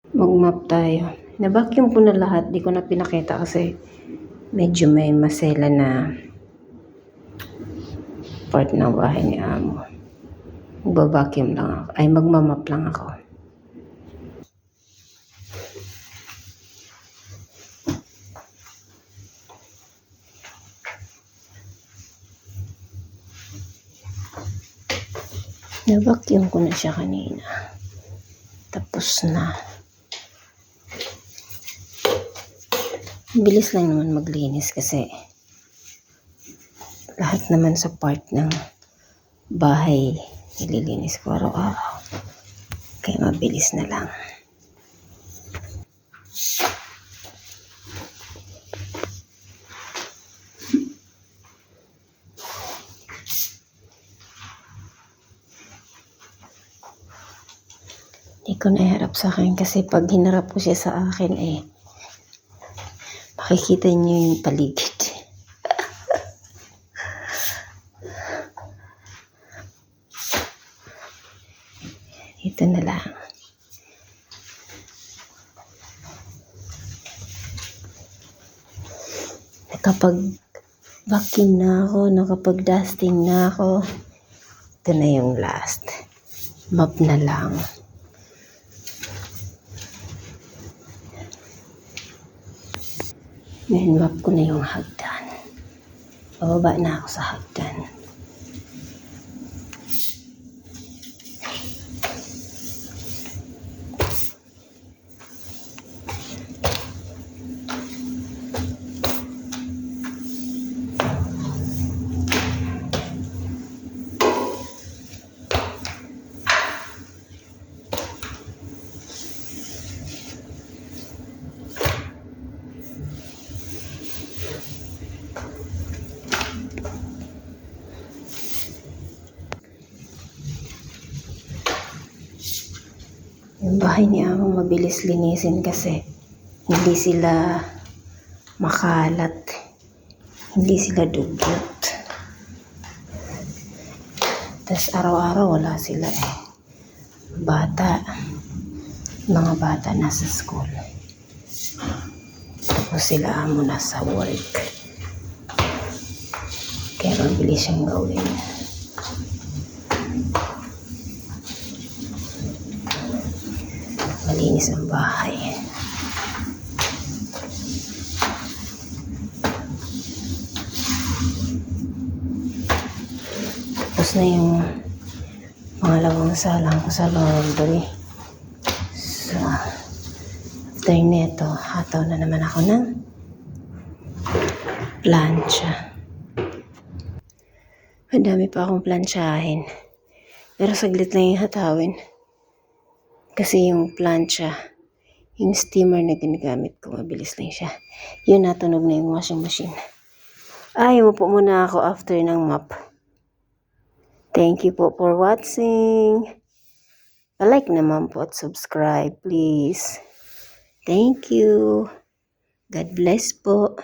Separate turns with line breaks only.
Mag-mop tayo. Na-vacuum ko na lahat. Di ko na pinakita kasi medyo may masela na part ng bahay ni Amo. Magba-vacuum lang ako. Ay, magmamap lang ako. Na-vacuum ko na siya kanina. Tapos na. Bilis lang naman maglinis kasi lahat naman sa part ng bahay nililinis ko araw-araw. Kaya mabilis na lang. Hindi ko naharap sa akin kasi pag hinarap ko siya sa akin makikita niyo yung paligid. Ito na lang. Nakapag-vacuum na ako, nakapag-dusting na ako. Ito na yung last. Mop na lang. Ngayon, mop ko na yung hagdan. Bababa na ako sa hagdan. Yung bahay ni Amo mabilis linisin kasi hindi sila makalat, hindi sila dugyot. Tapos araw-araw wala sila mga bata nasa school. Tapos sila Amo nasa work. Kaya mabilis siyang gawin. Malinis ang bahay. Tapos na yung pangalawang salang ko sa laundry. So, after neto, hataw na naman ako ng plancha. Madami pa akong planchahin. Pero saglit lang yung hatawin. Kasi yung plancha, yung steamer na ginagamit ko, mabilis lang siya. Yun, natunog na yung washing machine. Ay, upo muna ako after ng mop. Thank you po for watching. Like naman po at subscribe, please. Thank you. God bless po.